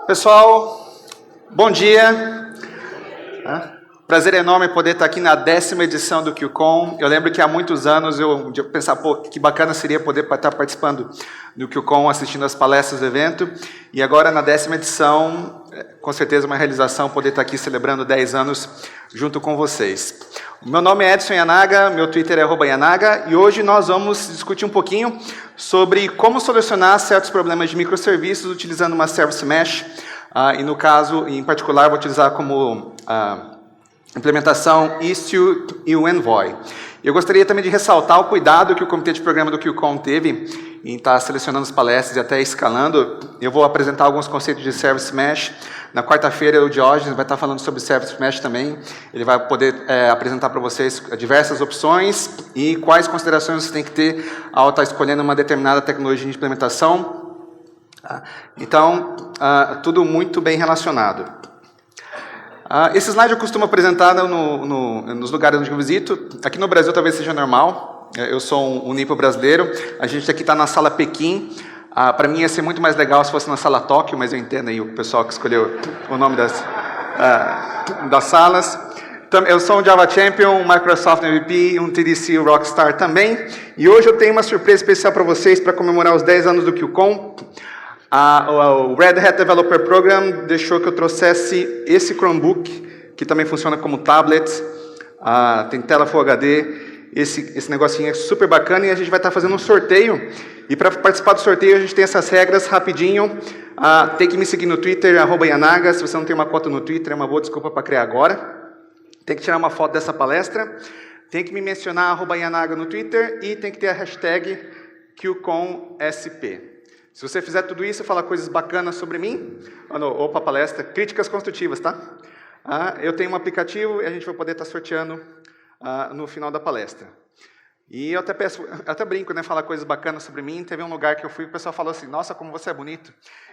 Pessoal, bom dia. Prazer enorme poder estar aqui na 10ª edição do QCon. Eu lembro que há muitos anos eu pensava, pô, que bacana seria poder estar participando do QCon, assistindo as palestras do evento. E agora, na 10ª edição, com certeza uma realização poder estar aqui celebrando 10 anos junto com vocês. O meu nome é Edson Yanaga, meu Twitter é @Yanaga, e hoje nós vamos discutir um pouquinho sobre como solucionar certos problemas de microserviços utilizando uma Service Mesh. E no caso, em particular, vou utilizar como implementação Istio e o Envoy. Eu gostaria também de ressaltar o cuidado que o Comitê de Programa do QCon teve em estar selecionando as palestras e até escalando. Eu vou apresentar alguns conceitos de Service Mesh. Na quarta-feira, o Diógenes vai estar falando sobre Service Mesh também. Ele vai poder apresentar para vocês diversas opções e quais considerações você tem que ter ao estar escolhendo uma determinada tecnologia de implementação. Então, tudo muito bem relacionado. Esse slide eu costumo apresentar nos lugares onde eu visito. Aqui no Brasil talvez seja normal. Eu sou um nipo brasileiro. A gente aqui está na sala Pequim. Para mim ia ser muito mais legal se fosse na sala Tóquio, mas eu entendo aí o pessoal que escolheu o nome das salas. Eu sou um Java Champion, um Microsoft MVP, um TDC Rockstar também. E hoje eu tenho uma surpresa especial para vocês para comemorar os 10 anos do QCon. O Red Hat Developer Program deixou que eu trouxesse esse Chromebook, que também funciona como tablet, tem tela Full HD, esse negocinho é super bacana e a gente vai estar fazendo um sorteio. E para participar do sorteio a gente tem essas regras rapidinho. Tem que me seguir no Twitter, @Yanaga. Se você não tem uma conta no Twitter, é uma boa desculpa para criar agora. Tem que tirar uma foto dessa palestra. Tem que me mencionar @Yanaga no Twitter e tem que ter a hashtag QConSP. Se você fizer tudo isso e falar coisas bacanas sobre mim, opa, palestra, críticas construtivas, tá? Eu tenho um aplicativo e a gente vai poder estar sorteando no final da palestra. E eu até brinco, né, falar coisas bacanas sobre mim. Teve um lugar que eu fui e o pessoal falou assim, nossa, como você é bonito.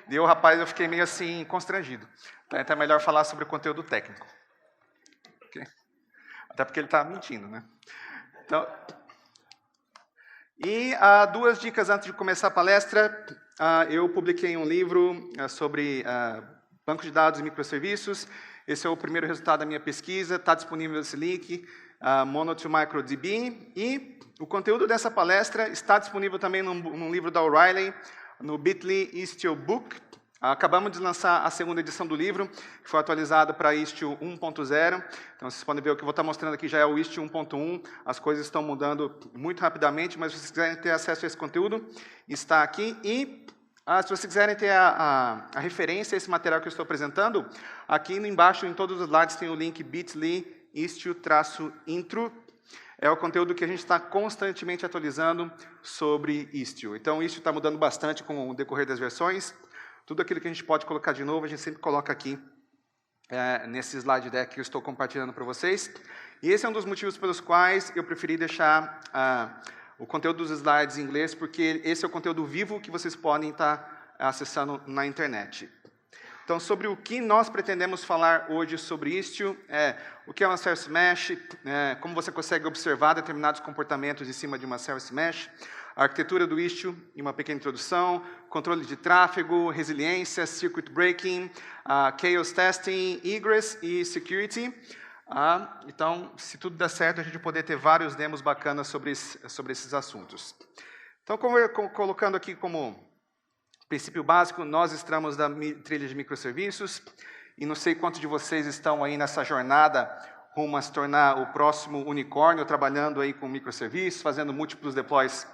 E eu, rapaz, eu fiquei meio assim, constrangido. Então é melhor falar sobre o conteúdo técnico. Okay? Até porque ele está mentindo, né? Então, duas dicas antes de começar a palestra. Eu publiquei um livro sobre banco de dados e microserviços. Esse é o primeiro resultado da minha pesquisa. Está disponível esse link, Mono2MicroDB. E o conteúdo dessa palestra está disponível também num livro da O'Reilly, no Bitly Istio Book. Acabamos de lançar a segunda edição do livro, que foi atualizada para Istio 1.0. Então, vocês podem ver o que eu vou estar mostrando aqui já é o Istio 1.1. As coisas estão mudando muito rapidamente, mas se vocês quiserem ter acesso a esse conteúdo, está aqui. E se vocês quiserem ter a referência a esse material que eu estou apresentando, aqui embaixo, em todos os lados, tem o link bit.ly Istio-intro. É o conteúdo que a gente está constantemente atualizando sobre Istio. Então, o Istio está mudando bastante com o decorrer das versões. Tudo aquilo que a gente pode colocar de novo, a gente sempre coloca aqui nesse slide deck que eu estou compartilhando para vocês. E esse é um dos motivos pelos quais eu preferi deixar o conteúdo dos slides em inglês, porque esse é o conteúdo vivo que vocês podem estar acessando na internet. Então, sobre o que nós pretendemos falar hoje sobre Istio, o que é uma Service Mesh, como você consegue observar determinados comportamentos em cima de uma Service Mesh, a arquitetura do Istio, em uma pequena introdução, controle de tráfego, resiliência, circuit breaking, chaos testing, egress e security. Então, se tudo der certo, a gente vai poder ter vários demos bacanas sobre esses assuntos. Então, colocando aqui como princípio básico, nós estamos da trilha de microserviços, e não sei quantos de vocês estão aí nessa jornada rumo a se tornar o próximo unicórnio, trabalhando aí com microserviços, fazendo múltiplos deploys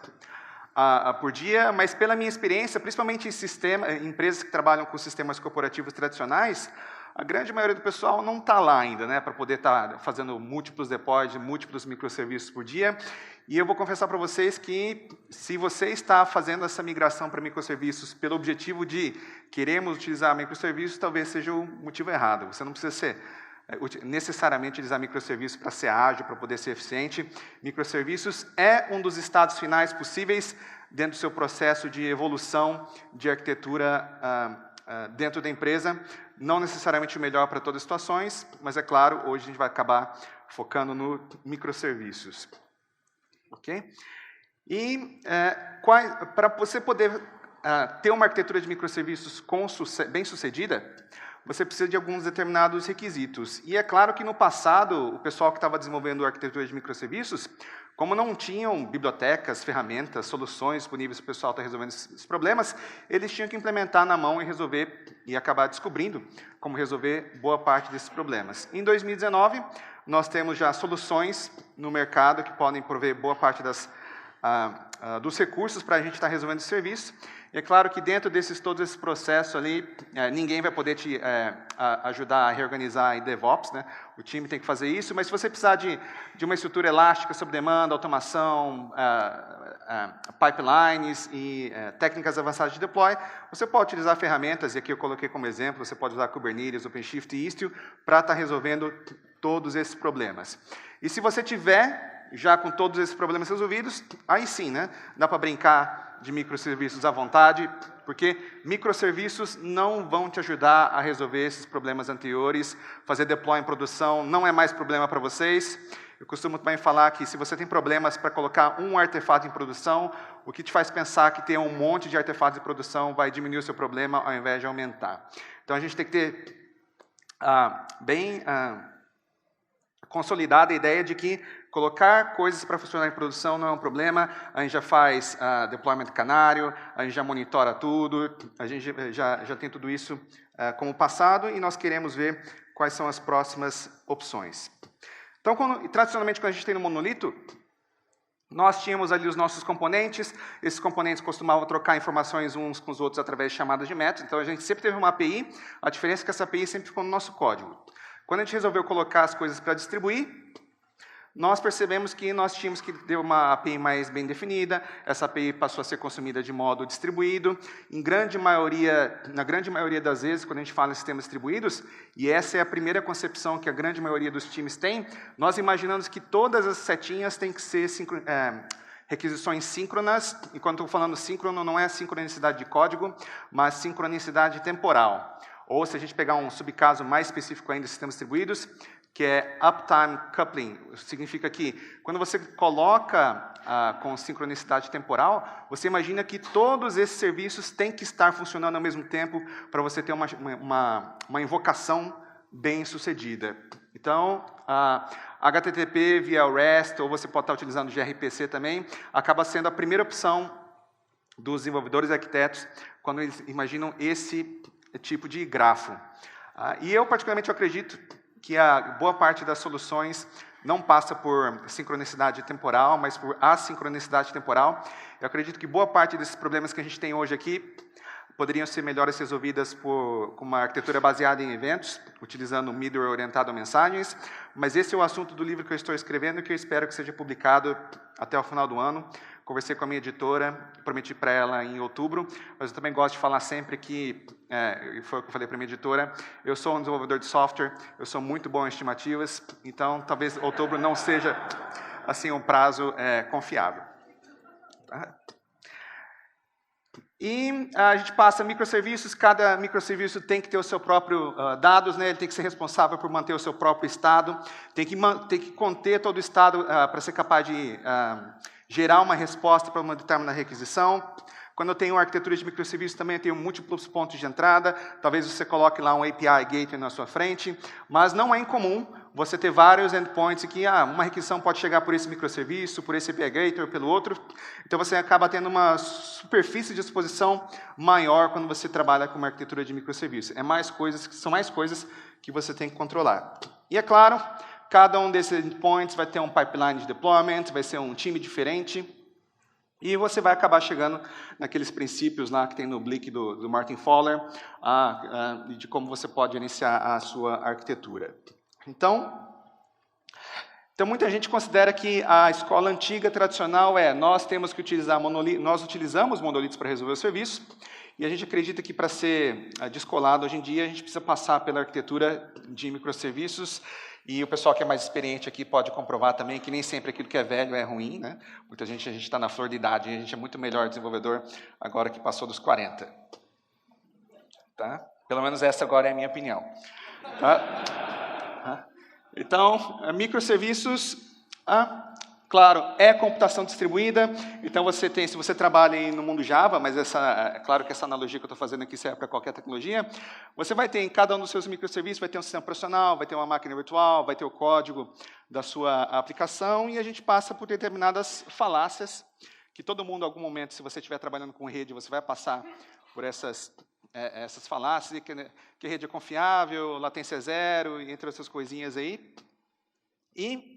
por dia, mas pela minha experiência, principalmente em empresas que trabalham com sistemas corporativos tradicionais, a grande maioria do pessoal não está lá ainda, né, para poder estar fazendo múltiplos deploys de múltiplos microserviços por dia. E eu vou confessar para vocês que, se você está fazendo essa migração para microserviços pelo objetivo de queremos utilizar microserviços, talvez seja o motivo errado. Você não precisa necessariamente utilizar microserviços para ser ágil, para poder ser eficiente. Microserviços é um dos estados finais possíveis dentro do seu processo de evolução de arquitetura dentro da empresa. Não necessariamente o melhor para todas as situações, mas é claro, hoje a gente vai acabar focando no microserviços. Ok? E para você poder ter uma arquitetura de microserviços bem sucedida, você precisa de alguns determinados requisitos. E é claro que no passado, o pessoal que estava desenvolvendo a arquitetura de microserviços, como não tinham bibliotecas, ferramentas, soluções disponíveis para o pessoal estar resolvendo esses problemas, eles tinham que implementar na mão e resolver, e acabar descobrindo como resolver boa parte desses problemas. Em 2019, nós temos já soluções no mercado que podem prover boa parte dos recursos para a gente estar resolvendo esse serviço. E é claro que dentro todos esses processos ali, ninguém vai poder te ajudar a reorganizar em DevOps, né? O time tem que fazer isso, mas se você precisar de uma estrutura elástica sob demanda, automação, pipelines e técnicas avançadas de deploy, você pode utilizar ferramentas, e aqui eu coloquei como exemplo, você pode usar Kubernetes, OpenShift e Istio para estar resolvendo todos esses problemas. E se você tiver já com todos esses problemas resolvidos, aí sim, né, dá para brincar de microserviços à vontade, porque microserviços não vão te ajudar a resolver esses problemas anteriores. Fazer deploy em produção não é mais problema para vocês. Eu costumo também falar que se você tem problemas para colocar um artefato em produção, o que te faz pensar que ter um monte de artefatos em produção vai diminuir o seu problema ao invés de aumentar. Então a gente tem que ter bem consolidada a ideia de que colocar coisas para funcionar em produção não é um problema, a gente já faz deployment canário, a gente já monitora tudo, a gente já tem tudo isso como passado e nós queremos ver quais são as próximas opções. Então, tradicionalmente, quando a gente tem no monolito, nós tínhamos ali os nossos componentes, esses componentes costumavam trocar informações uns com os outros através de chamadas de métodos, então a gente sempre teve uma API, a diferença é que essa API sempre ficou no nosso código. Quando a gente resolveu colocar as coisas para distribuir, nós percebemos que nós tínhamos que ter uma API mais bem definida, essa API passou a ser consumida de modo distribuído, na grande maioria das vezes, quando a gente fala em sistemas distribuídos, e essa é a primeira concepção que a grande maioria dos times tem, nós imaginamos que todas as setinhas têm que ser requisições síncronas, e quando estou falando síncrono, não é sincronicidade de código, mas sincronicidade temporal. Ou se a gente pegar um subcaso mais específico ainda de sistemas distribuídos, que é Uptime Coupling, significa que quando você coloca com sincronicidade temporal, você imagina que todos esses serviços têm que estar funcionando ao mesmo tempo para você ter uma invocação bem sucedida. Então, HTTP via REST, ou você pode estar utilizando gRPC também, acaba sendo a primeira opção dos desenvolvedores e arquitetos quando eles imaginam esse tipo de grafo. E eu, particularmente, acredito que a boa parte das soluções não passa por sincronicidade temporal, mas por assincronicidade temporal. Eu acredito que boa parte desses problemas que a gente tem hoje aqui poderiam ser melhores resolvidas com uma arquitetura baseada em eventos, utilizando middleware orientado a mensagens, mas esse é o assunto do livro que eu estou escrevendo e que eu espero que seja publicado até o final do ano. Conversei com a minha editora, prometi para ela em outubro, mas eu também gosto de falar sempre que, foi o que eu falei para a minha editora, eu sou um desenvolvedor de software, eu sou muito bom em estimativas, então talvez outubro não seja assim, um prazo confiável. Tá? E a gente passa microserviços, cada microserviço tem que ter o seu próprio dados, né? Ele tem que ser responsável por manter o seu próprio estado, tem que conter todo o estado para ser capaz de gerar uma resposta para uma determinada requisição. Quando eu tenho uma arquitetura de microserviços, também eu tenho múltiplos pontos de entrada, talvez você coloque lá um API Gateway na sua frente, mas não é incomum você ter vários endpoints que uma requisição pode chegar por esse microserviço, por esse API Gateway, pelo outro, então você acaba tendo uma superfície de exposição maior quando você trabalha com uma arquitetura de microserviços. São mais coisas que você tem que controlar. E é claro, cada um desses endpoints vai ter um pipeline de deployment, vai ser um time diferente, e você vai acabar chegando naqueles princípios lá que tem no Blick do Martin Fowler, de como você pode iniciar a sua arquitetura. Então, muita gente considera que a escola antiga, tradicional, nós temos que utilizar monolitos, nós utilizamos monolitos para resolver o serviço, e a gente acredita que para ser descolado hoje em dia, a gente precisa passar pela arquitetura de microserviços, e o pessoal que é mais experiente aqui pode comprovar também que nem sempre aquilo que é velho é ruim, né? Muita gente, a gente está na flor de idade, e a gente é muito melhor desenvolvedor agora que passou dos 40. Tá? Pelo menos essa agora é a minha opinião. Tá? Então, microserviços, Claro, é computação distribuída, então você tem, se você trabalha aí no mundo Java, mas é claro que essa analogia que eu estou fazendo aqui serve para qualquer tecnologia, você vai ter em cada um dos seus microserviços, vai ter um sistema operacional, vai ter uma máquina virtual, vai ter o código da sua aplicação, e a gente passa por determinadas falácias, que todo mundo, em algum momento, se você estiver trabalhando com rede, você vai passar por essas falácias, que a rede é confiável, latência é zero, entre outras coisinhas aí. E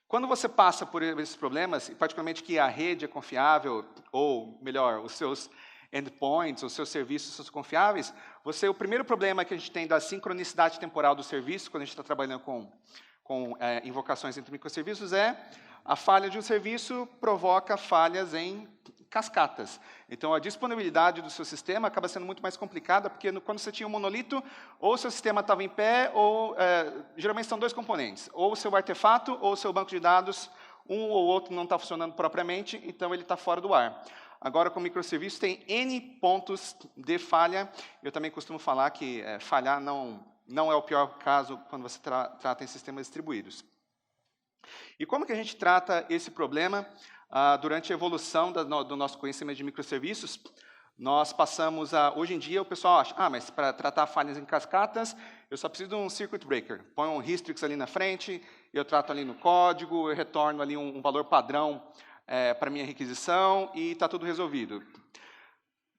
quando você passa por esses problemas, particularmente que a rede é confiável, ou melhor, os seus endpoints, os seus serviços são confiáveis, o primeiro problema que a gente tem da sincronicidade temporal do serviço, quando a gente está trabalhando com invocações entre microserviços, é a falha de um serviço provoca falhas em cascatas. Então, a disponibilidade do seu sistema acaba sendo muito mais complicada, porque quando você tinha um monolito, ou o seu sistema estava em pé, ou geralmente são dois componentes, ou o seu artefato, ou o seu banco de dados, um ou outro não está funcionando propriamente, então ele está fora do ar. Agora, com microserviços, tem N pontos de falha. Eu também costumo falar que falhar não é o pior caso quando você trata em sistemas distribuídos. E como que a gente trata esse problema? Durante a evolução do nosso conhecimento de microserviços, nós passamos hoje em dia o pessoal acha, mas para tratar falhas em cascatas, eu só preciso de um circuit breaker. Põe um Hystrix ali na frente, eu trato ali no código, eu retorno ali um valor padrão para minha requisição e está tudo resolvido.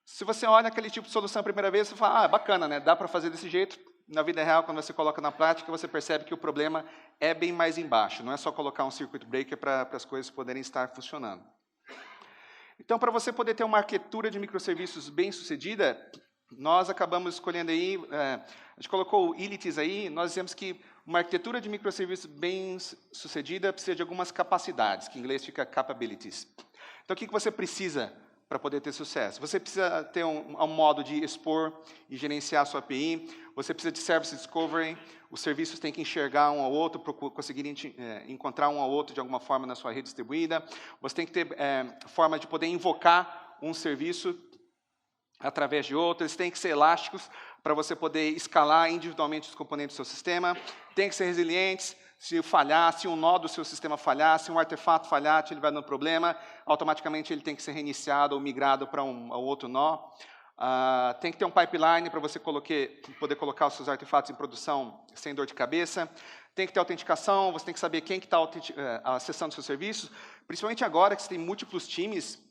Se você olha aquele tipo de solução a primeira vez, você fala, bacana, né? Dá para fazer desse jeito. Na vida real, quando você coloca na prática, você percebe que o problema é bem mais embaixo. Não é só colocar um circuit breaker para as coisas poderem estar funcionando. Então, para você poder ter uma arquitetura de microserviços bem sucedida, nós acabamos escolhendo aí, a gente colocou o ILITs aí, nós dizemos que uma arquitetura de microserviços bem sucedida precisa de algumas capacidades, que em inglês fica capabilities. Então, o que você precisa para poder ter sucesso? Você precisa ter um modo de expor e gerenciar a sua API, você precisa de Service Discovery, os serviços têm que enxergar um ao outro, conseguir encontrar um ao outro de alguma forma na sua rede distribuída, você tem que ter forma de poder invocar um serviço através de outro, eles têm que ser elásticos para você poder escalar individualmente os componentes do seu sistema, tem que ser resilientes. Se falhar, se um nó do seu sistema falhar, se um artefato falhar, ele vai dando problema, automaticamente ele tem que ser reiniciado ou migrado para um outro nó. Tem que ter um pipeline para você poder colocar os seus artefatos em produção sem dor de cabeça. Tem que ter autenticação, você tem que saber quem que está acessando os seus serviços. Principalmente agora que você tem múltiplos times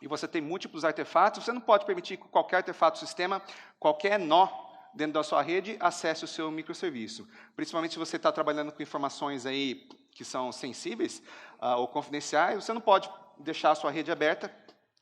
e você tem múltiplos artefatos, você não pode permitir que qualquer artefato do sistema, qualquer nó dentro da sua rede, acesse o seu microserviço. Principalmente se você está trabalhando com informações aí que são sensíveis ou confidenciais, você não pode deixar a sua rede aberta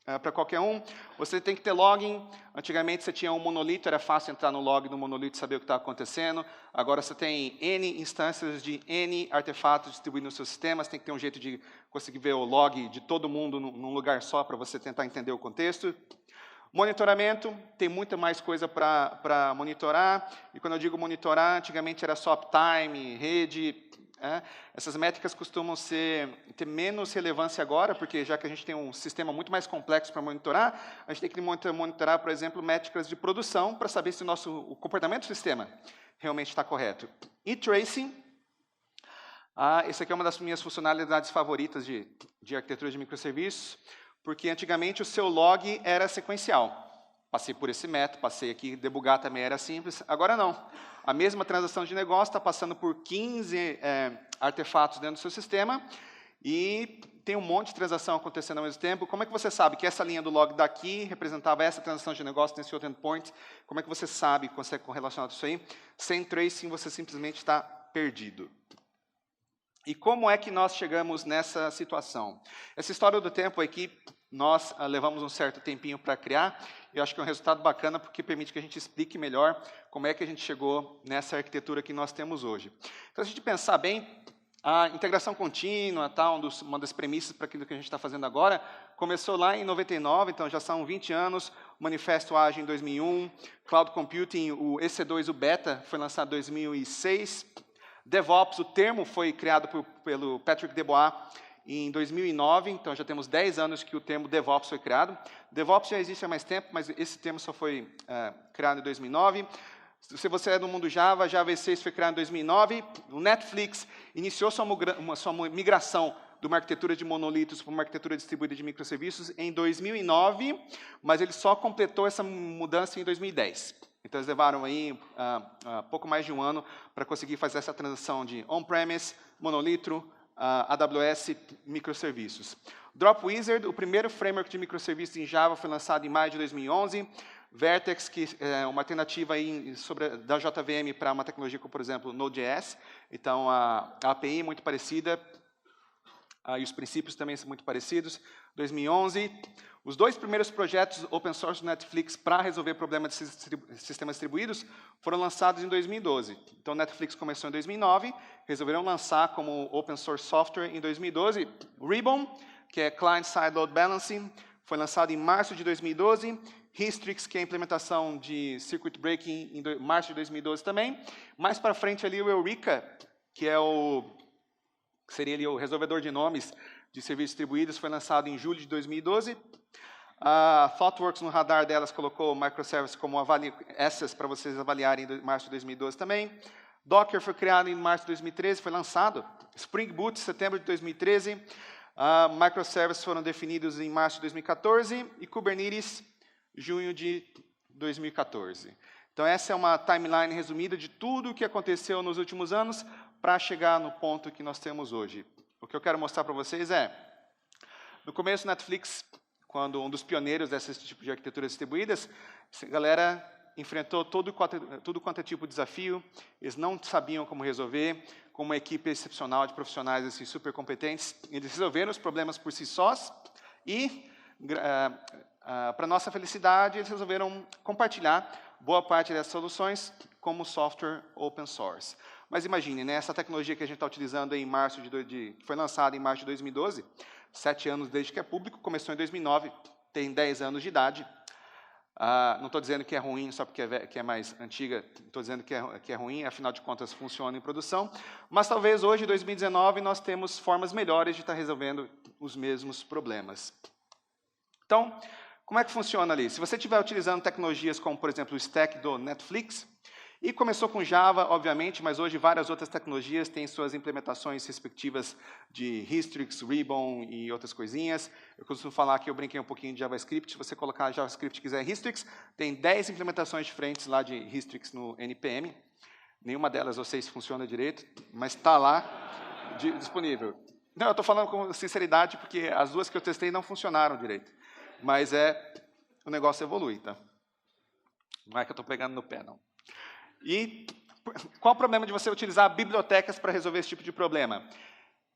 para qualquer um. Você tem que ter login. Antigamente você tinha um monolito, era fácil entrar no log do monolito e saber o que está acontecendo. Agora você tem N instâncias de N artefatos distribuídos no seu sistema, você tem que ter um jeito de conseguir ver o log de todo mundo num lugar só para você tentar entender o contexto. Monitoramento, tem muita mais coisa para monitorar, e quando eu digo monitorar, antigamente era só uptime, rede, essas métricas costumam ter menos relevância agora, porque já que a gente tem um sistema muito mais complexo para monitorar, a gente tem que monitorar, por exemplo, métricas de produção para saber se o comportamento do sistema realmente está correto. E tracing, essa aqui é uma das minhas funcionalidades favoritas de arquitetura de microserviços, porque antigamente o seu log era sequencial. Passei por esse método, passei aqui, debugar também era simples. Agora não. A mesma transação de negócio está passando por 15 artefatos dentro do seu sistema e tem um monte de transação acontecendo ao mesmo tempo. Como é que você sabe que essa linha do log daqui representava essa transação de negócio nesse outro endpoint? Como é que você sabe, consegue correlacionar isso aí? Sem tracing, você simplesmente está perdido. E como é que nós chegamos nessa situação? Essa história do tempo aqui, nós levamos um certo tempinho para criar, e eu acho que é um resultado bacana, porque permite que a gente explique melhor como é que a gente chegou nessa arquitetura que nós temos hoje. Então, se a gente pensar bem, a integração contínua, uma das premissas para aquilo que a gente está fazendo agora, começou lá em 99, então já são 20 anos, o Manifesto Ágil em 2001, Cloud Computing, o EC2, o Beta, foi lançado em 2006, DevOps, o termo foi criado pelo Patrick Debois em 2009, então já temos 10 anos que o termo DevOps foi criado. DevOps já existe há mais tempo, mas esse termo só foi criado em 2009. Se você é do mundo Java, Java E6 foi criado em 2009. O Netflix iniciou sua migração de uma arquitetura de monolitos para uma arquitetura distribuída de microserviços em 2009, mas ele só completou essa mudança em 2010. Então, eles levaram aí pouco mais de um ano para conseguir fazer essa transição de on-premise, monolito, AWS, microserviços. Dropwizard, o primeiro framework de microserviços em Java, foi lançado em maio de 2011. Vertex, que é uma alternativa aí da JVM para uma tecnologia como, por exemplo, Node.js. Então, a API é muito parecida e os princípios também são muito parecidos. 2011. Os dois primeiros projetos open source do Netflix para resolver problemas de sistemas distribuídos foram lançados em 2012. Então, Netflix começou em 2009, resolveram lançar como open source software em 2012. Ribbon, que é Client Side Load Balancing, foi lançado em março de 2012. Hystrix, que é a implementação de Circuit Breaking, em março de 2012 também. Mais para frente ali o Eureka, que é seria ali o resolvedor de nomes de serviços distribuídos, foi lançado em julho de 2012. A ThoughtWorks, no radar delas, colocou microservices como essas para vocês avaliarem em março de 2012 também. Docker foi criado em março de 2013, foi lançado. Spring Boot, setembro de 2013. Microservices foram definidos em março de 2014. E Kubernetes, junho de 2014. Então, essa é uma timeline resumida de tudo o que aconteceu nos últimos anos para chegar no ponto que nós temos hoje. O que eu quero mostrar para vocês é, no começo, Netflix, quando um dos pioneiros desse tipo de arquiteturas distribuídas, a galera enfrentou tudo quanto é tipo de desafio, eles não sabiam como resolver, com uma equipe excepcional de profissionais assim, super competentes, eles resolveram os problemas por si sós e, para nossa felicidade, eles resolveram compartilhar boa parte dessas soluções como software open source. Mas imagine, né, essa tecnologia que a gente está utilizando em março que foi lançada em março de 2012, 7 anos desde que é público, começou em 2009, tem 10 anos de idade. Não estou dizendo que é ruim só porque que é mais antiga, estou dizendo que é ruim, afinal de contas funciona em produção, mas talvez hoje, em 2019, nós temos formas melhores de estar resolvendo os mesmos problemas. Então, como é que funciona ali? Se você estiver utilizando tecnologias como, por exemplo, o stack do Netflix, e começou com Java, obviamente, mas hoje várias outras tecnologias têm suas implementações respectivas de Hystrix, Ribbon e outras coisinhas. Eu costumo falar que eu brinquei um pouquinho de JavaScript. Se você colocar JavaScript e quiser Hystrix, tem 10 implementações diferentes lá de Hystrix no NPM. Nenhuma delas eu sei se funciona direito, mas está lá disponível. Não, eu estou falando com sinceridade porque as duas que eu testei não funcionaram direito. Mas o negócio evolui, tá? Não é que eu estou pegando no pé, não. E qual o problema de você utilizar bibliotecas para resolver esse tipo de problema?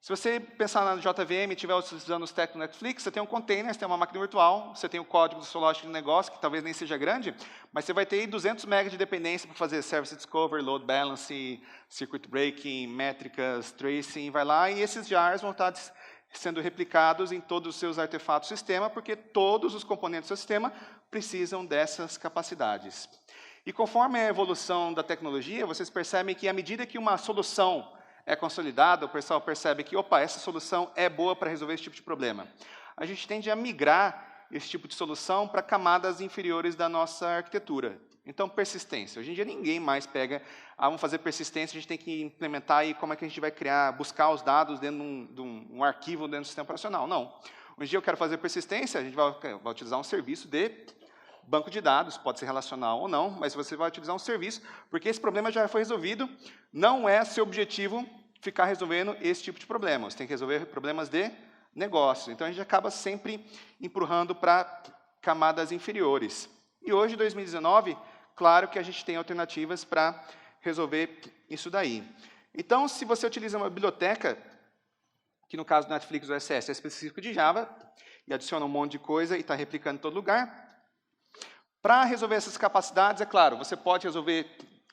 Se você pensar na JVM e estiver utilizando o stack do Netflix, você tem um container, você tem uma máquina virtual, você tem o código do seu lógico de negócio, que talvez nem seja grande, mas você vai ter aí 200 MB de dependência para fazer Service Discovery, Load Balancing, Circuit Breaking, métricas, Tracing, vai lá, e esses jars vão estar sendo replicados em todos os seus artefatos do sistema, porque todos os componentes do seu sistema precisam dessas capacidades. E conforme a evolução da tecnologia, vocês percebem que à medida que uma solução é consolidada, o pessoal percebe que, opa, essa solução é boa para resolver esse tipo de problema. A gente tende a migrar esse tipo de solução para camadas inferiores da nossa arquitetura. Então, persistência. Hoje em dia, ninguém mais pega, vamos fazer persistência, a gente tem que implementar aí como é que a gente vai buscar os dados dentro de um arquivo dentro do sistema operacional. Não. Hoje em dia, eu quero fazer persistência, a gente vai utilizar um serviço de banco de dados, pode ser relacional ou não, mas você vai utilizar um serviço, porque esse problema já foi resolvido, não é seu objetivo ficar resolvendo esse tipo de problema, você tem que resolver problemas de negócio. Então, a gente acaba sempre empurrando para camadas inferiores. E hoje, em 2019, claro que a gente tem alternativas para resolver isso daí. Então, se você utiliza uma biblioteca, que no caso do Netflix OSS é específico de Java, e adiciona um monte de coisa e está replicando em todo lugar, para resolver essas capacidades, é claro, você pode resolver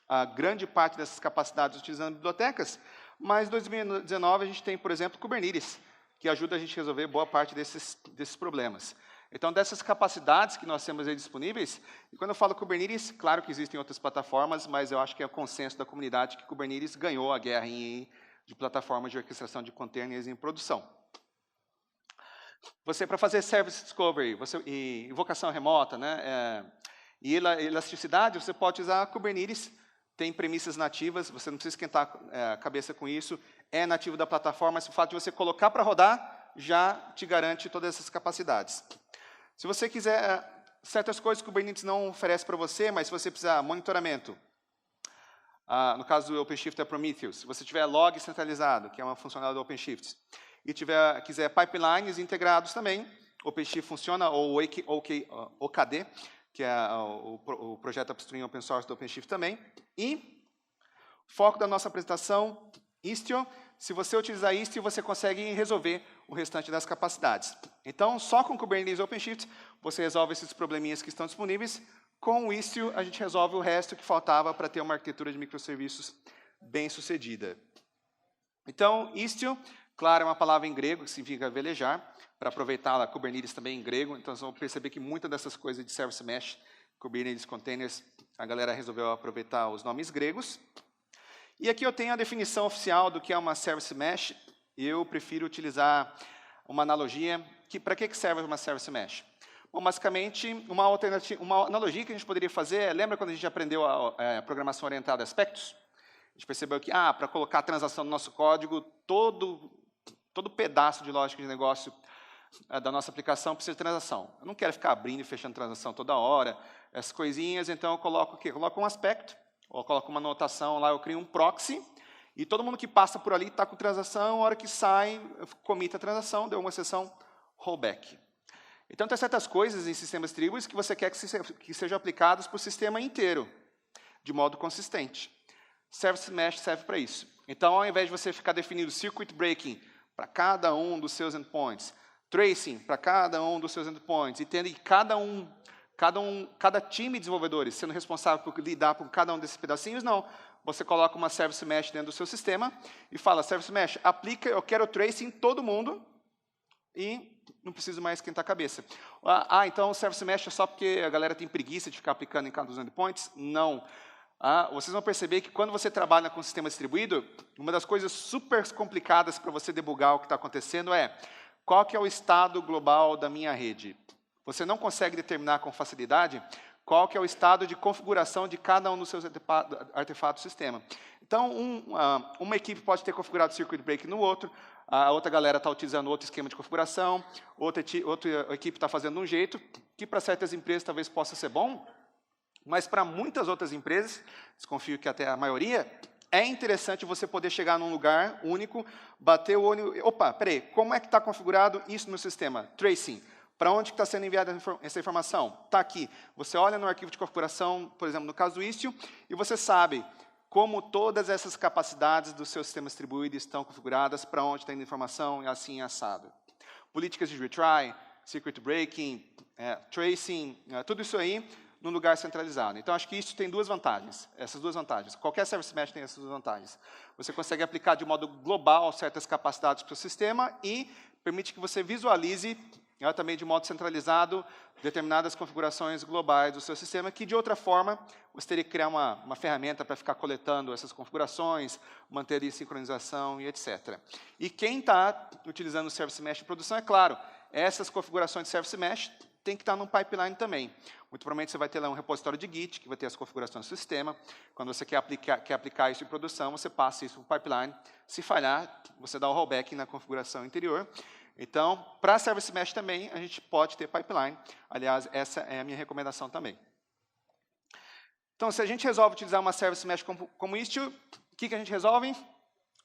a grande parte dessas capacidades utilizando bibliotecas, mas em 2019 a gente tem, por exemplo, Kubernetes, que ajuda a gente a resolver boa parte desses problemas. Então, dessas capacidades que nós temos aí disponíveis, e quando eu falo Kubernetes, claro que existem outras plataformas, mas eu acho que é o consenso da comunidade que Kubernetes ganhou a guerra de plataformas de orquestração de containers em produção. Você, para fazer Service Discovery e invocação remota, né, e elasticidade, você pode usar Kubernetes tem premissas nativas, você não precisa esquentar a cabeça com isso, é nativo da plataforma, mas o fato de você colocar para rodar já te garante todas essas capacidades. Se você quiser, certas coisas que o Kubernetes não oferece para você, mas se você precisar monitoramento, no caso do OpenShift é Prometheus, se você tiver log centralizado, que é uma funcionalidade do OpenShift, e quiser pipelines integrados também, OpenShift funciona, ou OKD, que é o projeto upstream open source do OpenShift também. E foco da nossa apresentação, Istio. Se você utilizar Istio, você consegue resolver o restante das capacidades. Então, só com Kubernetes e OpenShift, você resolve esses probleminhas que estão disponíveis. Com o Istio, a gente resolve o resto que faltava para ter uma arquitetura de microserviços bem sucedida. Então, Istio, claro, é uma palavra em grego, que significa velejar, para aproveitar a Kubernetes também em grego. Então, vocês vão perceber que muitas dessas coisas de Service Mesh, Kubernetes Containers, a galera resolveu aproveitar os nomes gregos. E aqui eu tenho a definição oficial do que é uma Service Mesh. Eu prefiro utilizar uma analogia. Para que serve uma Service Mesh? Bom, basicamente, uma analogia que a gente poderia fazer é, lembra quando a gente aprendeu a programação orientada a aspectos? A gente percebeu que, para colocar a transação no nosso código, todo pedaço de lógica de negócio da nossa aplicação precisa de transação. Eu não quero ficar abrindo e fechando transação toda hora, essas coisinhas, então eu coloco o quê? Eu coloco um aspecto, ou coloco uma anotação lá, eu crio um proxy, e todo mundo que passa por ali está com transação, a hora que sai, eu comito a transação, deu uma exceção, rollback. Então, tem certas coisas em sistemas distribuídos que você quer que sejam aplicadas para o sistema inteiro, de modo consistente. Service Mesh serve para isso. Então, ao invés de você ficar definindo circuit breaking para cada um dos seus endpoints, tracing para cada um dos seus endpoints, e tendo cada time de desenvolvedores sendo responsável por lidar com cada um desses pedacinhos, não. Você coloca uma Service Mesh dentro do seu sistema e fala, Service Mesh, aplica, eu quero tracing em todo mundo e não preciso mais esquentar a cabeça. Então o Service Mesh é só porque a galera tem preguiça de ficar aplicando em cada um dos endpoints? Não. Vocês vão perceber que quando você trabalha com sistema distribuído, uma das coisas super complicadas para você debugar o que está acontecendo é qual que é o estado global da minha rede. Você não consegue determinar com facilidade qual que é o estado de configuração de cada um dos seus artefatos do sistema. Então, uma equipe pode ter configurado o circuit break no outro, a outra galera está utilizando outro esquema de configuração, outra equipe está fazendo de um jeito, que para certas empresas talvez possa ser bom, mas para muitas outras empresas, desconfio que até a maioria, é interessante você poder chegar num lugar único, bater o olho, opa, peraí, como é que está configurado isso no sistema? Tracing. Para onde está sendo enviada essa informação? Está aqui. Você olha no arquivo de configuração, por exemplo, no caso do Istio, e você sabe como todas essas capacidades do seu sistema distribuído estão configuradas, para onde está indo a informação, e assim assado. Políticas de retry, circuit breaking, tracing, tudo isso aí num lugar centralizado. Então, acho que isso tem duas vantagens, essas duas vantagens. Qualquer Service Mesh tem essas duas vantagens. Você consegue aplicar de modo global certas capacidades para o sistema e permite que você visualize também de modo centralizado determinadas configurações globais do seu sistema, que de outra forma você teria que criar uma ferramenta para ficar coletando essas configurações, manter a sincronização e etc. E quem está utilizando o Service Mesh em produção, é claro, essas configurações de Service Mesh tem que estar num pipeline também. Muito provavelmente você vai ter lá um repositório de Git, que vai ter as configurações do sistema. Quando você quer aplicar isso em produção, você passa isso para o pipeline. Se falhar, você dá o rollback na configuração interior. Então, para Service Mesh também, a gente pode ter pipeline. Aliás, essa é a minha recomendação também. Então, se a gente resolve utilizar uma Service Mesh como Istio, o que a gente resolve?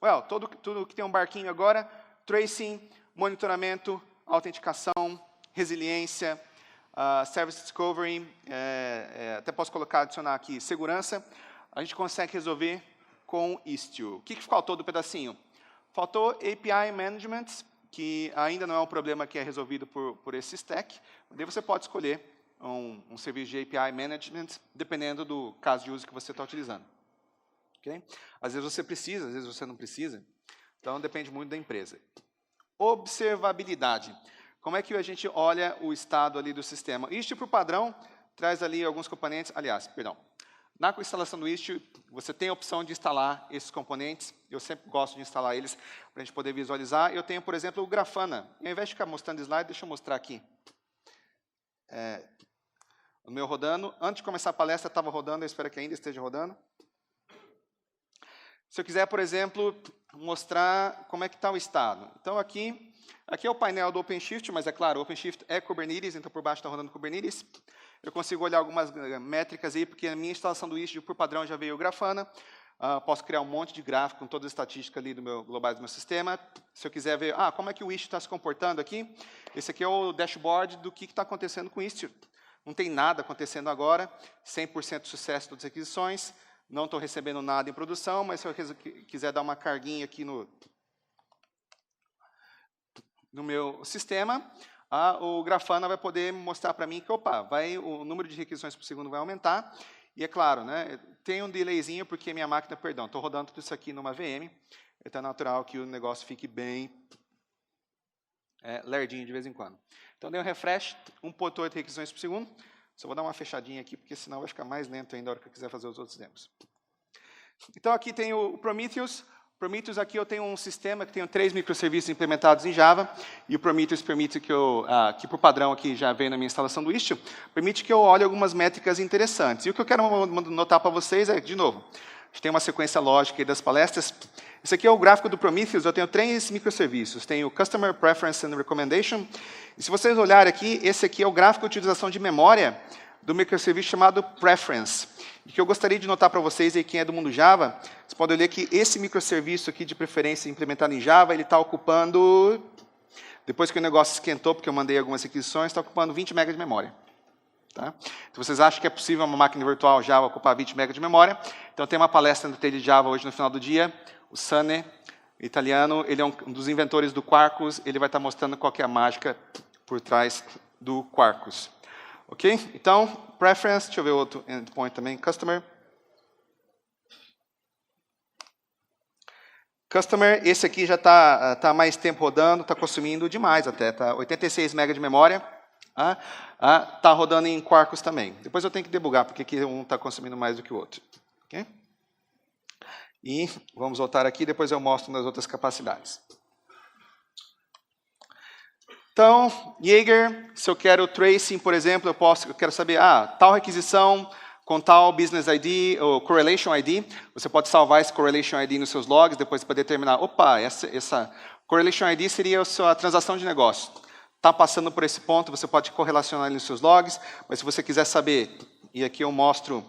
Well, tudo que tem um barquinho agora, tracing, monitoramento, autenticação, resiliência, Service Discovery, até posso adicionar aqui segurança, a gente consegue resolver com Istio. O que faltou do pedacinho? Faltou API Management, que ainda não é um problema que é resolvido por esse stack. Daí você pode escolher um serviço de API Management, dependendo do caso de uso que você está utilizando. Okay? Às vezes você precisa, às vezes você não precisa. Então, depende muito da empresa. Observabilidade. Como é que a gente olha o estado ali do sistema? Istio, por padrão, traz ali alguns componentes. Aliás, perdão. Na instalação do Istio, você tem a opção de instalar esses componentes. Eu sempre gosto de instalar eles para a gente poder visualizar. Eu tenho, por exemplo, o Grafana. E ao invés de ficar mostrando slide, deixa eu mostrar aqui. O meu rodando. Antes de começar a palestra, estava rodando. Eu espero que ainda esteja rodando. Se eu quiser, por exemplo, mostrar como é que está o estado. Então, aqui é o painel do OpenShift, mas é claro, o OpenShift é Kubernetes, então por baixo está rodando Kubernetes. Eu consigo olhar algumas métricas aí, porque a minha instalação do Istio, por padrão, já veio Grafana. Posso criar um monte de gráfico com toda a estatística ali globais do meu sistema. Se eu quiser ver, como é que o Istio está se comportando aqui, esse aqui é o dashboard do que está acontecendo com o Istio. Não tem nada acontecendo agora, 100% sucesso das aquisições, não estou recebendo nada em produção, mas se eu quiser dar uma carguinha aqui no meu sistema, o Grafana vai poder mostrar para mim que, o número de requisições por segundo vai aumentar. E é claro, né, tem um delayzinho, porque minha máquina, estou rodando tudo isso aqui numa VM, então é natural que o negócio fique bem lerdinho de vez em quando. Então, dei um refresh, 1.8 requisições por segundo. Só vou dar uma fechadinha aqui, porque senão vai ficar mais lento ainda na hora que eu quiser fazer os outros demos. Então, aqui tem o Prometheus. Prometheus, aqui eu tenho um sistema que tem 3 microserviços implementados em Java, e o Prometheus permite que que por padrão aqui já veio na minha instalação do Istio, permite que eu olhe algumas métricas interessantes. E o que eu quero notar para vocês é, de novo, a gente tem uma sequência lógica aí das palestras. Esse aqui é o gráfico do Prometheus, eu tenho 3 microserviços. Tenho o Customer Preference and Recommendation, e se vocês olharem aqui, esse aqui é o gráfico de utilização de memória do microserviço chamado Preference. E que eu gostaria de notar para vocês, aí, quem é do mundo Java, vocês podem ler que esse microserviço aqui de preferência implementado em Java, ele está ocupando, depois que o negócio esquentou, porque eu mandei algumas requisições, está ocupando 20 MB de memória. Tá? Então, vocês acham que é possível uma máquina virtual Java ocupar 20 MB de memória? Então, tem uma palestra no TD Java hoje no final do dia, o Sane, italiano, ele é um dos inventores do Quarkus, ele vai estar mostrando qual que é a mágica por trás do Quarkus. Ok? Então, preference, deixa eu ver outro endpoint também, customer. Customer, esse aqui já está há mais tempo rodando, está consumindo demais até, está 86 MB de memória. Está rodando em Quarkus também. Depois eu tenho que debugar, porque um está consumindo mais do que o outro. Okay? E vamos voltar aqui, depois eu mostro nas outras capacidades. Então, Jaeger, se eu quero tracing, por exemplo, eu quero saber, tal requisição com tal business ID ou correlation ID, você pode salvar esse correlation ID nos seus logs, depois para determinar, essa correlation ID seria a sua transação de negócio. Está passando por esse ponto, você pode correlacionar ele nos seus logs, mas se você quiser saber, e aqui eu mostro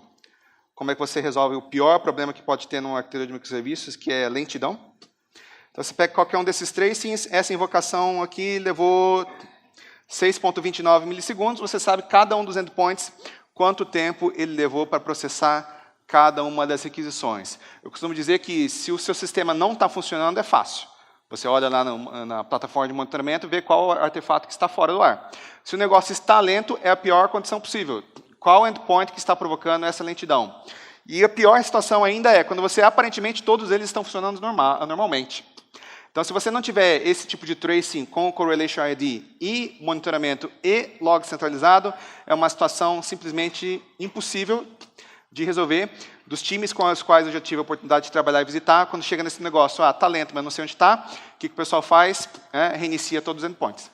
como é que você resolve o pior problema que pode ter numa arquitetura de microserviços, que é lentidão. Então, você pega qualquer um desses tracings, essa invocação aqui levou 6.29 milissegundos, você sabe cada um dos endpoints, quanto tempo ele levou para processar cada uma das requisições. Eu costumo dizer que se o seu sistema não está funcionando, é fácil. Você olha lá na plataforma de monitoramento e vê qual artefato que está fora do ar. Se o negócio está lento, é a pior condição possível. Qual endpoint que está provocando essa lentidão? E a pior situação ainda é quando aparentemente, todos eles estão funcionando normalmente. Então, se você não tiver esse tipo de tracing com o Correlation ID e monitoramento e log centralizado, é uma situação simplesmente impossível de resolver. Dos times com os quais eu já tive a oportunidade de trabalhar e visitar, quando chega nesse negócio, está lento, mas não sei onde está, o que o pessoal faz? Reinicia todos os endpoints.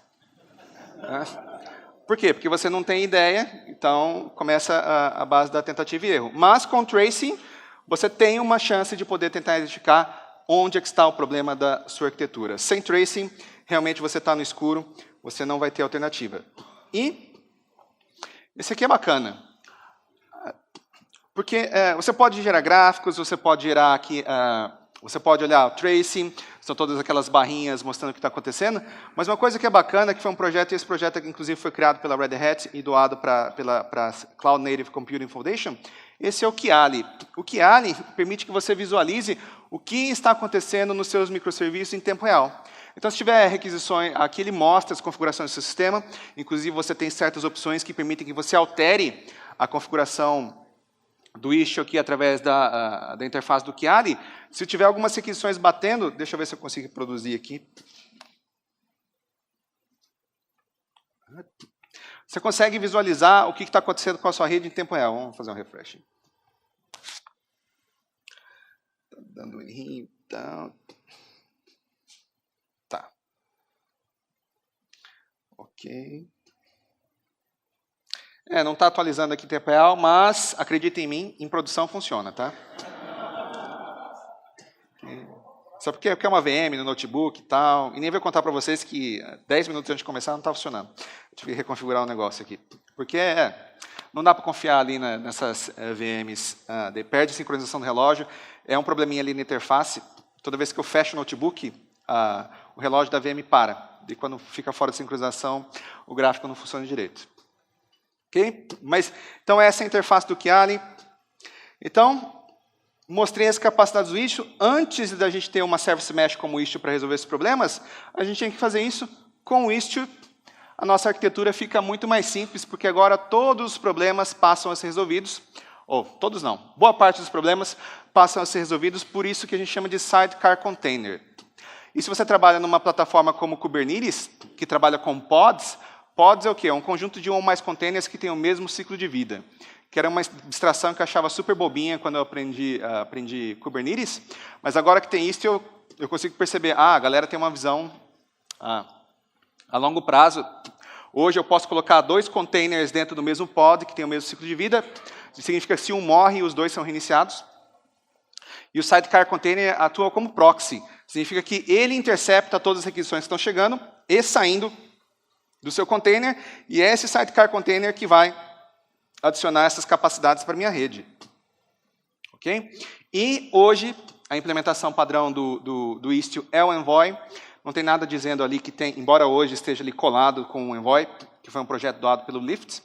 Por quê? Porque você não tem ideia, então começa a base da tentativa e erro. Mas com tracing, você tem uma chance de poder tentar identificar onde é que está o problema da sua arquitetura. Sem tracing, realmente você está no escuro, você não vai ter alternativa. E esse aqui é bacana. Porque você pode gerar gráficos, você pode gerar aqui, você pode olhar o tracing, são todas aquelas barrinhas mostrando o que está acontecendo, mas uma coisa que é bacana, que foi um projeto, e esse projeto inclusive foi criado pela Red Hat e doado para a Cloud Native Computing Foundation, esse é o Kiali. O Kiali permite que você visualize o que está acontecendo nos seus microserviços em tempo real. Então, se tiver requisições, aqui ele mostra as configurações do seu sistema, inclusive você tem certas opções que permitem que você altere a configuração do Istio aqui através da interface do Kiali. Se tiver algumas requisições batendo, deixa eu ver se eu consigo produzir aqui. Você consegue visualizar o que está acontecendo com a sua rede em tempo real. Vamos fazer um refresh. Está dando um errinho, então. Tá. Ok. Não está atualizando aqui em tempo real, mas acredita em mim, em produção funciona, tá? Só porque é uma VM no notebook e tal, e nem vou contar para vocês que 10 minutos antes de começar não estava funcionando. Tive que reconfigurar o negócio aqui. Porque não dá para confiar ali nessas VMs, perde a sincronização do relógio, é um probleminha ali na interface. Toda vez que eu fecho o notebook, o relógio da VM para. E quando fica fora de sincronização, o gráfico não funciona direito. Ok? Mas, então, essa é a interface do Kiali. Então, mostrei as capacidades do Istio. Antes da gente ter uma Service Mesh como o Istio para resolver esses problemas, a gente tinha que fazer isso com o Istio. A nossa arquitetura fica muito mais simples, porque agora todos os problemas passam a ser resolvidos, ou todos não, boa parte dos problemas passam a ser resolvidos, por isso que a gente chama de Sidecar Container. E se você trabalha numa plataforma como Kubernetes, que trabalha com pods, pods é o quê? É um conjunto de um ou mais containers que tem o mesmo ciclo de vida. Que era uma abstração que eu achava super bobinha quando eu aprendi Kubernetes, mas agora que tem isso, eu consigo perceber, a galera tem uma visão a longo prazo. Hoje eu posso colocar 2 containers dentro do mesmo pod, que tem o mesmo ciclo de vida. Isso significa que se um morre, os 2 são reiniciados. E o Sidecar Container atua como proxy. Significa que ele intercepta todas as requisições que estão chegando e saindo do seu container, e é esse Sidecar Container que vai adicionar essas capacidades para a minha rede. Ok? E hoje, a implementação padrão do Istio é o Envoy. Não tem nada dizendo ali que tem, embora hoje esteja ali colado com o Envoy, que foi um projeto doado pelo Lyft.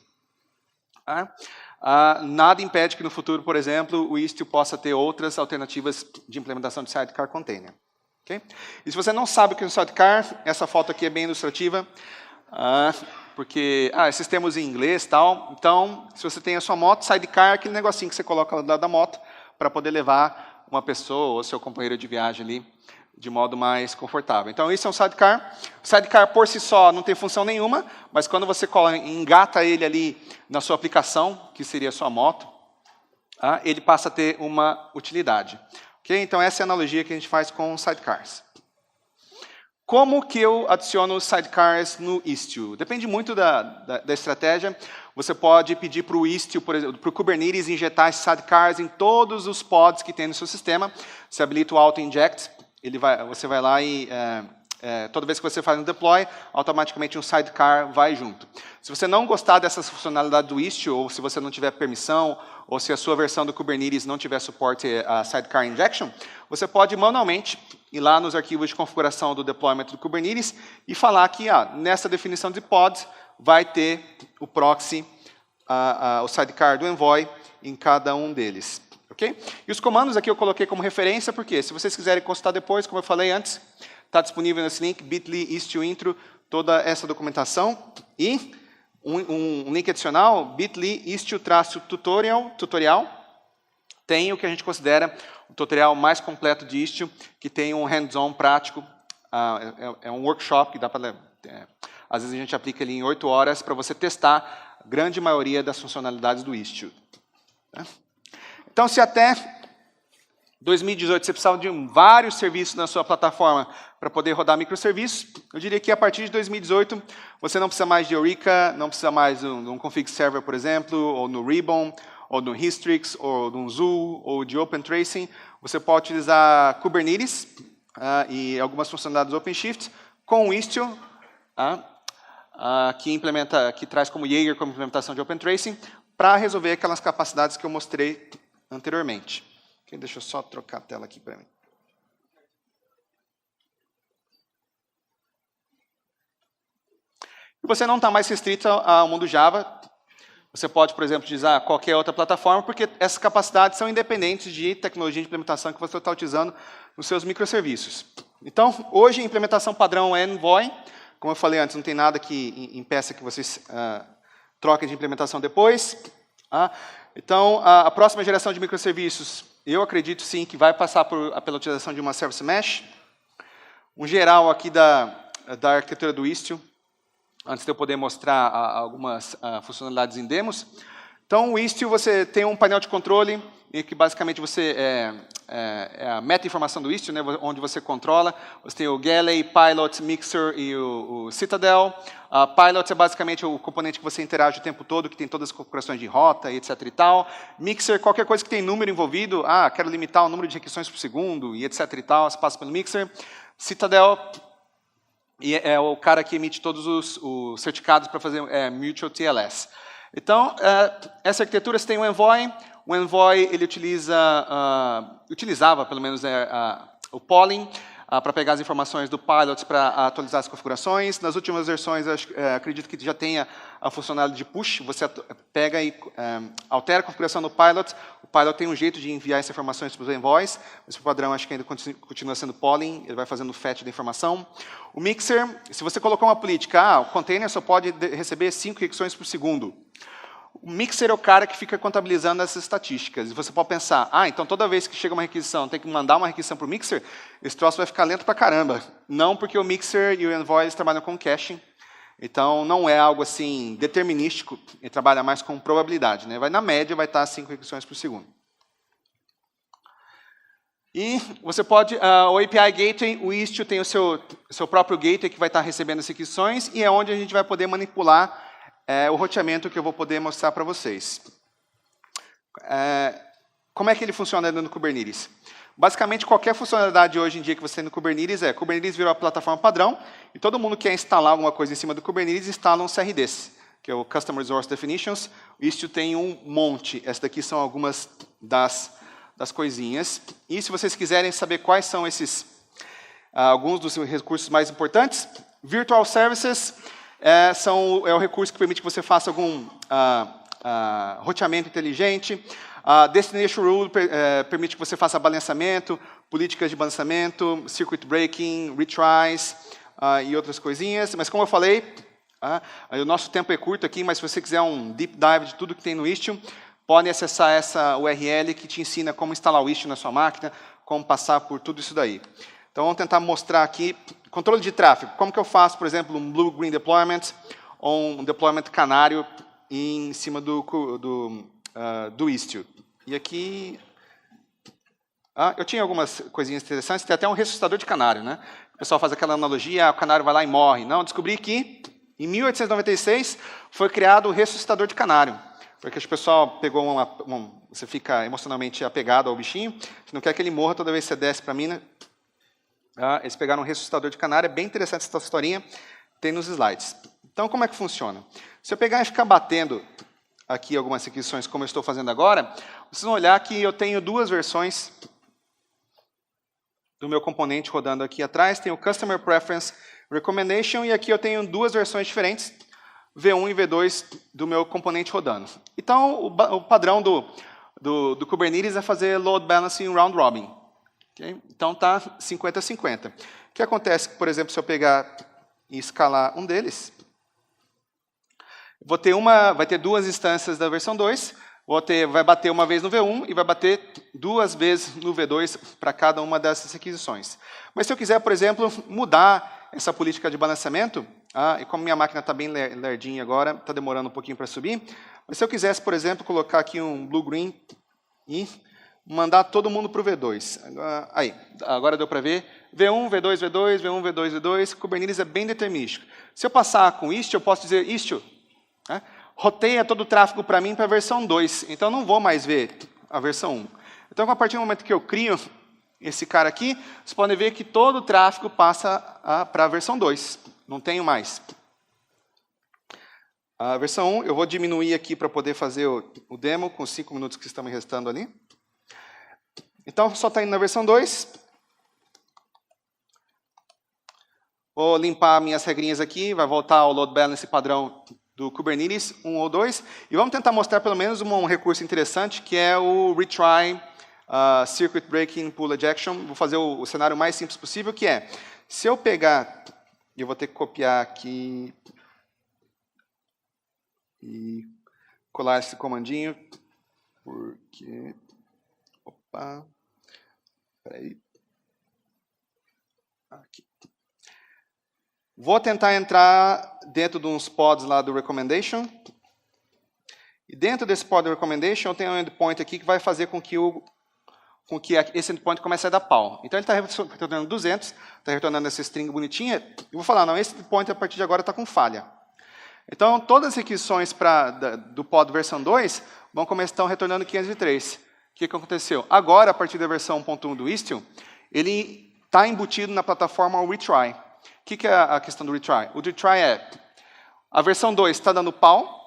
Nada impede que no futuro, por exemplo, o Istio possa ter outras alternativas de implementação de Sidecar Container. Okay? E se você não sabe o que é um Sidecar, essa foto aqui é bem ilustrativa, porque esses termos em inglês e tal. Então, se você tem a sua moto, Sidecar é aquele negocinho que você coloca do lado da moto para poder levar uma pessoa ou seu companheiro de viagem ali de modo mais confortável. Então, isso é um Sidecar. O Sidecar, por si só, não tem função nenhuma, mas quando você engata ele ali na sua aplicação, que seria a sua moto, ele passa a ter uma utilidade. Okay? Então, essa é a analogia que a gente faz com Sidecars. Como que eu adiciono os Sidecars no Istio? Depende muito da estratégia. Você pode pedir para o Istio, por exemplo, para o Kubernetes, injetar esses Sidecars em todos os pods que tem no seu sistema. Você habilita o Auto-Inject. Você vai lá e, toda vez que você faz um deploy, automaticamente um sidecar vai junto. Se você não gostar dessas funcionalidades do Istio, ou se você não tiver permissão, ou se a sua versão do Kubernetes não tiver suporte a sidecar injection, você pode manualmente ir lá nos arquivos de configuração do deployment do Kubernetes e falar que nessa definição de pods vai ter o proxy, o sidecar do Envoy em cada um deles. Okay? E os comandos aqui eu coloquei como referência, porque se vocês quiserem consultar depois, como eu falei antes, está disponível nesse link, bit.ly, Istio Intro, toda essa documentação. E um link adicional, bit.ly, Istio-tutorial, tem o que a gente considera o tutorial mais completo de Istio, que tem um hands-on prático, é um workshop que dá para... às vezes a gente aplica ele em 8 horas para você testar a grande maioria das funcionalidades do Istio. Então, se até 2018 você precisava de vários serviços na sua plataforma para poder rodar microserviços, eu diria que a partir de 2018 você não precisa mais de Eureka, não precisa mais de um config server, por exemplo, ou no Ribbon, ou no Histrix, ou no Zoo, ou de Open Tracing. Você pode utilizar Kubernetes e algumas funcionalidades OpenShift com o Istio, que traz como Jaeger como implementação de Open Tracing, para resolver aquelas capacidades que eu mostrei anteriormente. Okay, deixa eu só trocar a tela aqui para mim. E você não está mais restrito ao mundo Java. Você pode, por exemplo, utilizar qualquer outra plataforma, porque essas capacidades são independentes de tecnologia de implementação que você está utilizando nos seus microserviços. Então, hoje, a implementação padrão é Envoy. Como eu falei antes, não tem nada que impeça que vocês troquem de implementação depois. Então, a próxima geração de microserviços, eu acredito sim que vai passar pela utilização de uma Service Mesh. Um geral aqui da arquitetura do Istio, antes de eu poder mostrar algumas funcionalidades em demos. Então, o Istio, você tem um painel de controle em que basicamente você é a meta-informação do Istio, né, onde você controla. Você tem o Galley, Pilot, Mixer e o Citadel. Pilot é basicamente o componente que você interage o tempo todo, que tem todas as configurações de rota e etc. e tal. Mixer, qualquer coisa que tem número envolvido, quero limitar o número de requisições por segundo e etc. e tal, você passa pelo Mixer. Citadel é o cara que emite todos os certificados para fazer Mutual TLS. Então, essa arquitetura, você tem o Envoy. O Envoy, ele utilizava, pelo menos, o polling para pegar as informações do Pilot para atualizar as configurações. Nas últimas versões, acredito que já tenha a funcionalidade de push. Você pega e altera a configuração do Pilot. O Pilot tem um jeito de enviar essas informações para os Envoys, mas o padrão acho que ainda continua sendo polling, ele vai fazendo o fetch da informação. O Mixer, se você colocou uma política, o container só pode receber 5 requisições por segundo. O Mixer é o cara que fica contabilizando essas estatísticas. E você pode pensar, então toda vez que chega uma requisição, tem que mandar uma requisição para o Mixer, esse troço vai ficar lento pra caramba. Não, porque o Mixer e o Envoy eles trabalham com caching. Então, não é algo assim determinístico, ele trabalha mais com probabilidade. Né? Na média, vai estar 5 requisições por segundo. E você pode, o API Gateway, o Istio tem o seu próprio gateway que vai estar recebendo as requisições e é onde a gente vai poder manipular o roteamento que eu vou poder mostrar para vocês. Como é que ele funciona dentro do Kubernetes? Basicamente, qualquer funcionalidade hoje em dia que você tem no Kubernetes Kubernetes virou a plataforma padrão e todo mundo que quer instalar alguma coisa em cima do Kubernetes instala um CRDs, que é o Custom Resource Definitions. O Istio tem um monte. Essas daqui são algumas das coisinhas. E se vocês quiserem saber quais são alguns dos recursos mais importantes, Virtual Services é o recurso que permite que você faça algum roteamento inteligente. Destination Rule permite que você faça balanceamento, políticas de balanceamento, circuit breaking, retries e outras coisinhas. Mas como eu falei, o nosso tempo é curto aqui, mas se você quiser um deep dive de tudo que tem no Istio, pode acessar essa URL que te ensina como instalar o Istio na sua máquina, como passar por tudo isso daí. Então, vamos tentar mostrar aqui. Controle de tráfego. Como que eu faço, por exemplo, um blue-green deployment ou um deployment canário em cima do Istio. E aqui, eu tinha algumas coisinhas interessantes. Tem até um ressuscitador de canário. Né? O pessoal faz aquela analogia, o canário vai lá e morre. Não, descobri que, em 1896, foi criado o ressuscitador de canário. Porque o pessoal pegou você fica emocionalmente apegado ao bichinho, você não quer que ele morra toda vez que você desce para a mina. Eles pegaram um ressuscitador de canário, é bem interessante essa historinha, tem nos slides. Então, como é que funciona? Se eu pegar e ficar batendo aqui algumas requisições, como eu estou fazendo agora, vocês vão olhar que eu tenho duas versões do meu componente rodando aqui atrás. Tem o Customer Preference Recommendation, e aqui eu tenho duas versões diferentes, V1 e V2, do meu componente rodando. Então, o padrão do Kubernetes é fazer Load Balancing Round Robin. Okay? Então, está 50-50. O que acontece, por exemplo, se eu pegar e escalar um deles, vai ter duas instâncias da versão 2, vai bater uma vez no V1 e vai bater duas vezes no V2 para cada uma dessas requisições. Mas se eu quiser, por exemplo, mudar essa política de balanceamento, e como minha máquina está bem lerdinha agora, está demorando um pouquinho para subir, mas se eu quisesse, por exemplo, colocar aqui um blue-green e mandar todo mundo para o V2. Agora deu para ver. V1, V2, V2, V1, V2, V2. Kubernetes é bem determinístico. Se eu passar com Istio, eu posso dizer, Istio, roteia todo o tráfego para mim para a versão 2. Então, não vou mais ver a versão 1. Então, a partir do momento que eu crio esse cara aqui, vocês podem ver que todo o tráfego passa para a versão 2. Não tenho mais. A versão 1, eu vou diminuir aqui para poder fazer o demo com os 5 minutos que estão me restando ali. Então, só está indo na versão 2. Vou limpar minhas regrinhas aqui, vai voltar ao load balance padrão do Kubernetes, 1 ou 2. E vamos tentar mostrar pelo menos um recurso interessante, que é o retry, circuit breaking, pull ejection. Vou fazer o cenário mais simples possível, que é, se eu pegar, eu vou ter que copiar aqui e colar esse comandinho, porque... Opa, peraí. Aqui. Vou tentar entrar dentro de uns pods lá do recommendation. E dentro desse pod recommendation, eu tenho um endpoint aqui que vai fazer com que esse endpoint comece a dar pau. Então, ele está retornando 200, está retornando essa string bonitinha, e vou falar, não, esse endpoint, a partir de agora, está com falha. Então, todas as requisições do pod versão 2 vão estão retornando 503. O que aconteceu? Agora, a partir da versão 1.1 do Istio, ele está embutido na plataforma retry. O que é a questão do retry? O retry é, a versão 2 está dando pau,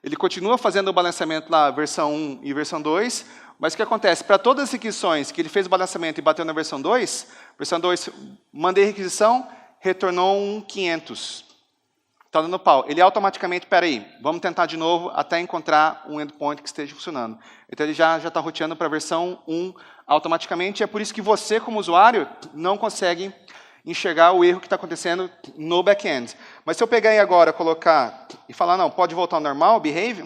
ele continua fazendo o balanceamento lá, versão 1 e versão 2, mas o que acontece? Para todas as requisições que ele fez o balanceamento e bateu na versão 2, mandei requisição, retornou um 500. Está dando pau. Ele automaticamente, peraí, vamos tentar de novo até encontrar um endpoint que esteja funcionando. Então, ele já está roteando para a versão 1 automaticamente, e é por isso que você, como usuário, não consegue enxergar o erro que está acontecendo no back-end. Mas se eu pegar aí agora, colocar e falar, não, pode voltar ao normal, behave,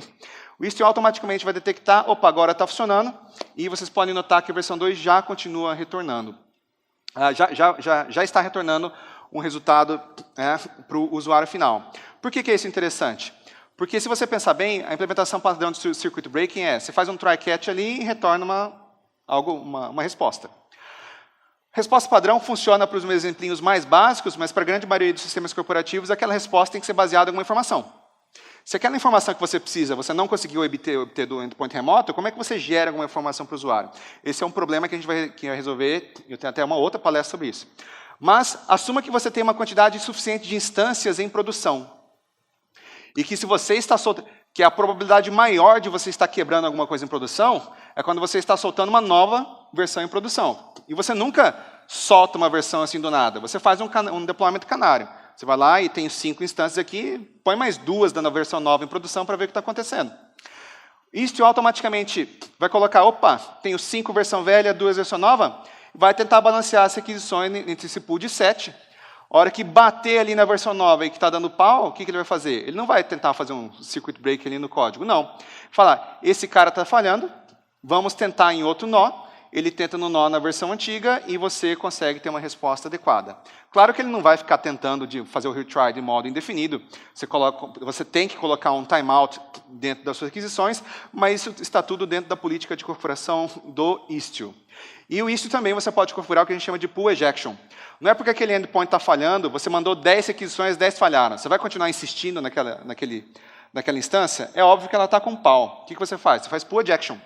o Istio automaticamente vai detectar, opa, agora está funcionando, e vocês podem notar que a versão 2 já continua retornando. Já está retornando um resultado para o usuário final. Por que é isso interessante? Porque se você pensar bem, a implementação padrão de circuit breaking você faz um try-catch ali e retorna uma resposta. Resposta padrão funciona para os meus exemplinhos mais básicos, mas para a grande maioria dos sistemas corporativos, aquela resposta tem que ser baseada em alguma informação. Se aquela informação que você precisa, você não conseguiu obter do endpoint remoto, como é que você gera alguma informação para o usuário? Esse é um problema que a gente vai resolver, eu tenho até uma outra palestra sobre isso. Mas assuma que você tem uma quantidade suficiente de instâncias em produção. E que se você está soltando, que a probabilidade maior de você estar quebrando alguma coisa em produção é quando você está soltando uma nova versão em produção. E você nunca solta uma versão assim do nada. Você faz um deployment canário. Você vai lá e tem 5 instâncias aqui, põe mais 2 dando a versão nova em produção para ver o que está acontecendo. Istio automaticamente vai colocar, opa, tenho 5 versão velha, 2 versão nova, vai tentar balancear as requisições entre esse pool de 7. A hora que bater ali na versão nova e que está dando pau, o que ele vai fazer? Ele não vai tentar fazer um circuit break ali no código, não. Falar, esse cara está falhando, vamos tentar em outro nó. Ele tenta no nó na versão antiga e você consegue ter uma resposta adequada. Claro que ele não vai ficar tentando de fazer o retry de modo indefinido. Você tem que colocar um timeout dentro das suas requisições, mas isso está tudo dentro da política de configuração do Istio. E o Istio também você pode configurar o que a gente chama de pull ejection. Não é porque aquele endpoint está falhando, você mandou 10 requisições, 10 falharam. Você vai continuar insistindo naquela instância? É óbvio que ela está com pau. O que você faz? Você faz pull ejection.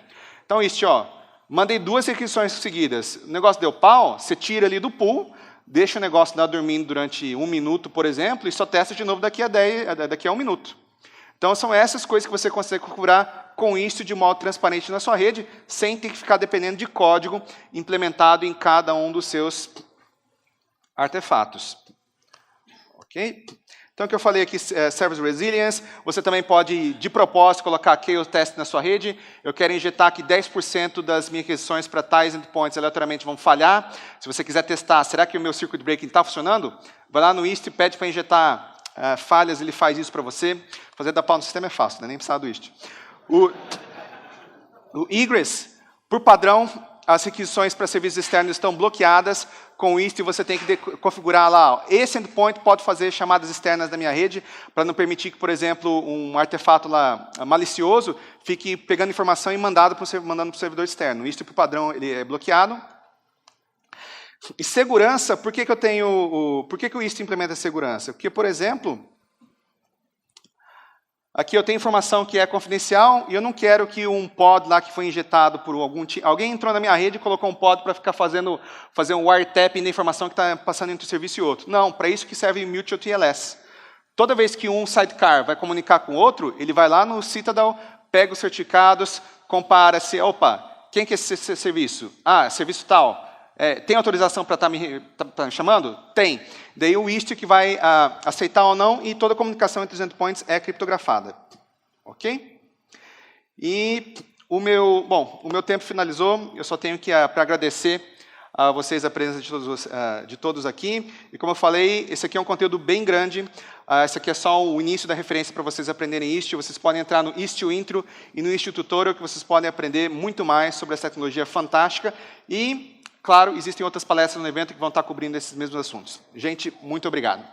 Então, Istio, mandei 2 requisições seguidas. O negócio deu pau, você tira ali do pool, deixa o negócio lá dormindo durante 1 minuto, por exemplo, e só testa de novo daqui a 1 minuto. Então, são essas coisas que você consegue configurar com isso de modo transparente na sua rede, sem ter que ficar dependendo de código implementado em cada um dos seus artefatos. Ok? Então, o que eu falei aqui, Service Resilience, você também pode, de propósito, colocar Chaos Test na sua rede. Eu quero injetar que 10% das minhas requisições para tais endpoints aleatoriamente vão falhar. Se você quiser testar, será que o meu circuit breaking está funcionando? Vai lá no Istio e pede para injetar falhas, ele faz isso para você. Fazer dar pau no sistema é fácil, nem precisar do Istio. O Egress, por padrão, as requisições para serviços externos estão bloqueadas. Com o Istio, você tem que configurar lá, ó, esse endpoint pode fazer chamadas externas da minha rede, para não permitir que, por exemplo, um artefato lá malicioso fique pegando informação e mandando para o servidor externo. O Istio, por padrão, ele é bloqueado. E segurança, por que o Istio implementa segurança? Porque, por exemplo, aqui eu tenho informação que é confidencial e eu não quero que um pod lá que foi injetado por alguém entrou na minha rede e colocou um pod para ficar fazer um wiretapping da informação que está passando entre um serviço e outro. Não, para isso que serve Mutual TLS. Toda vez que um sidecar vai comunicar com o outro, ele vai lá no Citadel, pega os certificados, compara se, opa, quem que é esse serviço? Ah, serviço tal. Tem autorização para estar me chamando? Tem. Daí o Istio que vai aceitar ou não, e toda a comunicação entre os endpoints é criptografada. Ok? E o meu tempo finalizou, eu só tenho que para agradecer a vocês a presença de todos aqui. E como eu falei, esse aqui é um conteúdo bem grande. Esse aqui é só o início da referência para vocês aprenderem Istio. Vocês podem entrar no Istio Intro e no Istio Tutorial, que vocês podem aprender muito mais sobre essa tecnologia fantástica. E claro, existem outras palestras no evento que vão estar cobrindo esses mesmos assuntos. Gente, muito obrigado.